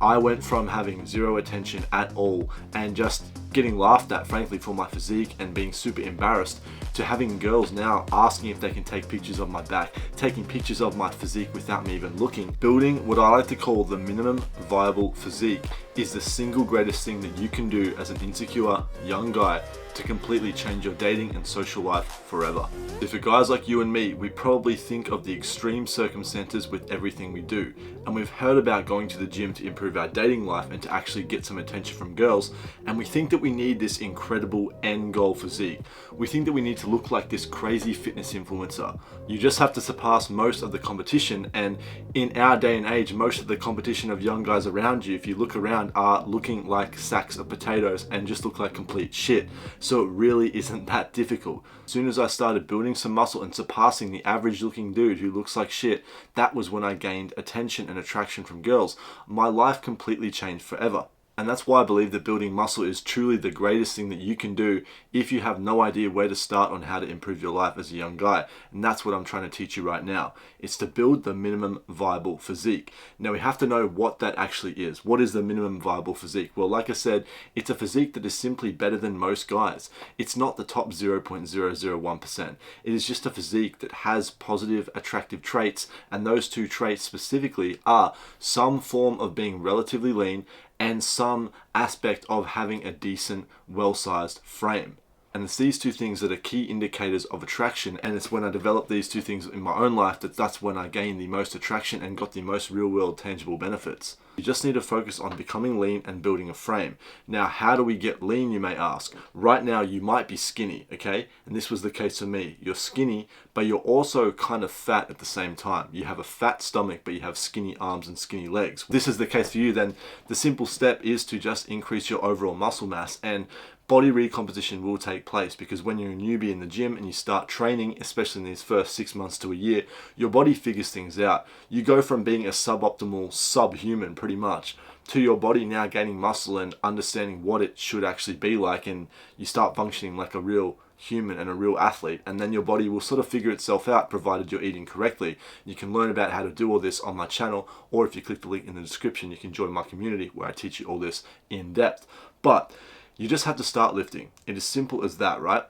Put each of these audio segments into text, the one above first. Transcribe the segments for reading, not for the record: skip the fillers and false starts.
I went from having zero attention at all and just getting laughed at, frankly, for my physique and being super embarrassed, to having girls now asking if they can take pictures of my back, taking pictures of my physique without me even looking. Building what I like to call the minimum viable physique is the single greatest thing that you can do as an insecure young guy to completely change your dating and social life forever. If for guys like you and me, we probably think of the extreme circumstances with everything we do, and we've heard about going to the gym to improve our dating life and to actually get some attention from girls, and we think that we need this incredible end goal physique. We think that we need to look like this crazy fitness influencer. You just have to surpass most of the competition, and in our day and age, most of the competition of young guys around you, if you look around, are looking like sacks of potatoes and just look like complete shit. So it really isn't that difficult. As soon as I started building some muscle and surpassing the average looking dude who looks like shit, that was when I gained attention and attraction from girls. My life completely changed forever. And that's why I believe that building muscle is truly the greatest thing that you can do if you have no idea where to start on how to improve your life as a young guy. And that's what I'm trying to teach you right now. It's to build the minimum viable physique. Now we have to know what that actually is. What is the minimum viable physique? Well, like I said, it's a physique that is simply better than most guys. It's not the top 0.001%. It is just a physique that has positive, attractive traits, and those two traits specifically are some form of being relatively lean and some aspect of having a decent, well-sized frame. And it's these two things that are key indicators of attraction, and it's when I developed these two things in my own life that's when I gained the most attraction and got the most real-world tangible benefits. You just need to focus on becoming lean and building a frame. Now, how do we get lean, you may ask? Right now, you might be skinny, okay? And this was the case for me. You're skinny, but you're also kind of fat at the same time. You have a fat stomach, but you have skinny arms and skinny legs. If this is the case for you, then the simple step is to just increase your overall muscle mass, and body recomposition will take place, because when you're a newbie in the gym and you start training, especially in these first 6 months to a year, your body figures things out. You go from being a suboptimal subhuman pretty much to your body now gaining muscle and understanding what it should actually be like, and you start functioning like a real human and a real athlete, and then your body will sort of figure itself out provided you're eating correctly. You can learn about how to do all this on my channel, or if you click the link in the description, you can join my community where I teach you all this in depth. But you just have to start lifting. It is simple as that, right?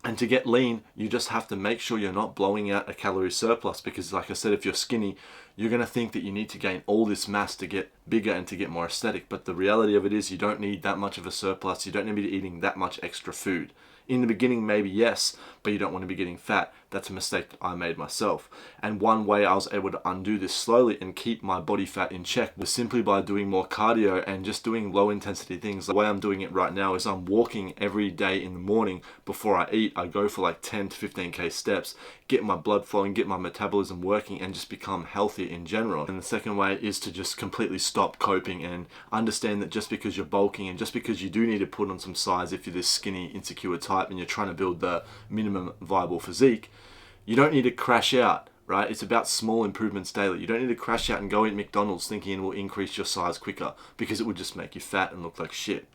And to get lean, you just have to make sure you're not blowing out a calorie surplus, because like I said, if you're skinny, you're going to think that you need to gain all this mass to get bigger and to get more aesthetic. But the reality of it is you don't need that much of a surplus. You don't need to be eating that much extra food. In the beginning, maybe yes, but you don't want to be getting fat. That's a mistake that I made myself. And one way I was able to undo this slowly and keep my body fat in check was simply by doing more cardio and just doing low intensity things. The way I'm doing it right now is I'm walking every day in the morning before I eat. I go for like 10 to 15k steps, get my blood flowing, get my metabolism working, and just become healthier in general. And the second way is to just completely stop coping and understand that just because you're bulking and just because you do need to put on some size if you're this skinny, insecure type and you're trying to build the minimum viable physique, you don't need to crash out, right? It's about small improvements daily. You don't need to crash out and go eat McDonald's thinking it will increase your size quicker, because it would just make you fat and look like shit.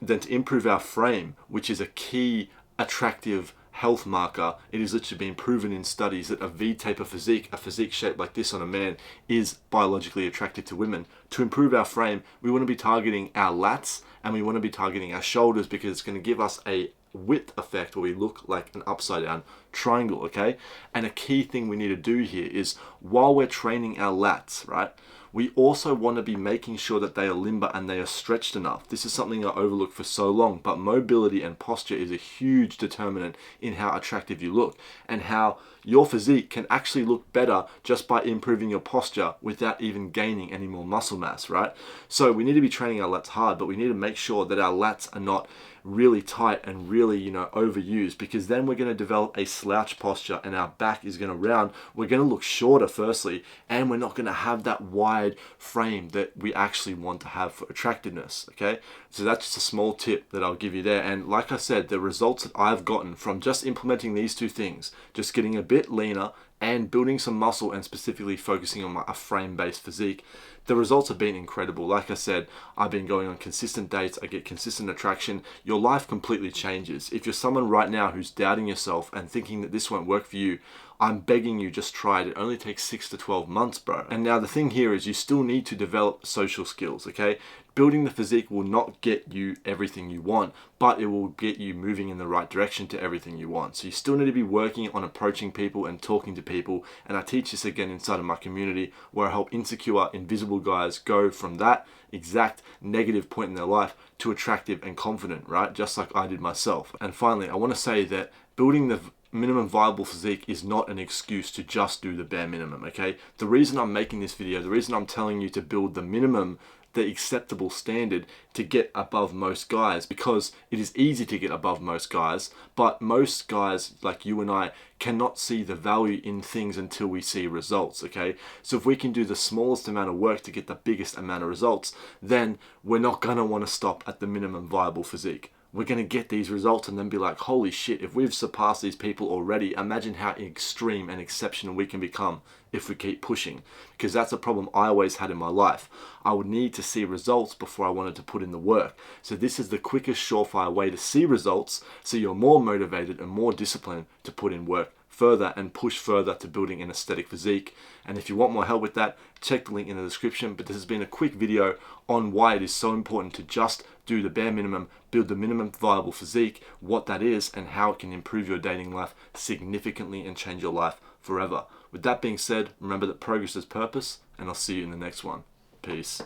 Then to improve our frame, which is a key attractive health marker, it is literally been proven in studies that a V-taper physique, a physique shaped like this on a man, is biologically attractive to women. To improve our frame, we want to be targeting our lats and we want to be targeting our shoulders, because it's going to give us a width effect where we look like an upside down triangle, okay? And a key thing we need to do here is, while we're training our lats, right, we also want to be making sure that they are limber and they are stretched enough. This is something I overlooked for so long, but mobility and posture is a huge determinant in how attractive you look, and how your physique can actually look better just by improving your posture without even gaining any more muscle mass, right? So we need to be training our lats hard, but we need to make sure that our lats are not really tight and really, overused, because then we're going to develop a slouch posture and our back is going to round. We're going to look shorter firstly, and we're not going to have that wide frame that we actually want to have for attractiveness, okay? So that's just a small tip that I'll give you there. And like I said, the results that I've gotten from just implementing these two things, just getting a bit leaner and building some muscle and specifically focusing on a frame-based physique, the results have been incredible. Like I said, I've been going on consistent dates, I get consistent attraction. Your life completely changes. If you're someone right now who's doubting yourself and thinking that this won't work for you, I'm begging you, just try it. It only takes 6 to 12 months, bro. And now the thing here is you still need to develop social skills, okay? Building the physique will not get you everything you want, but it will get you moving in the right direction to everything you want. So you still need to be working on approaching people and talking to people. And I teach this again inside of my community, where I help insecure, invisible guys go from that exact negative point in their life to attractive and confident, right? Just like I did myself. And finally, I want to say that building the minimum viable physique is not an excuse to just do the bare minimum, okay? The reason I'm making this video, the reason I'm telling you to build the minimum, the acceptable standard to get above most guys, because it is easy to get above most guys, but most guys like you and I cannot see the value in things until we see results, okay? So if we can do the smallest amount of work to get the biggest amount of results, then we're not gonna wanna stop at the minimum viable physique. We're going to get these results and then be like, holy shit, if we've surpassed these people already, imagine how extreme and exceptional we can become if we keep pushing. Because that's a problem I always had in my life. I would need to see results before I wanted to put in the work. So this is the quickest, surefire way to see results, so you're more motivated and more disciplined to put in work further and push further to building an aesthetic physique. And if you want more help with that, check the link in the description. But this has been a quick video on why it is so important to just do the bare minimum, build the minimum viable physique, what that is, and how it can improve your dating life significantly and change your life forever. With that being said, remember that progress is purpose, and I'll see you in the next one. Peace.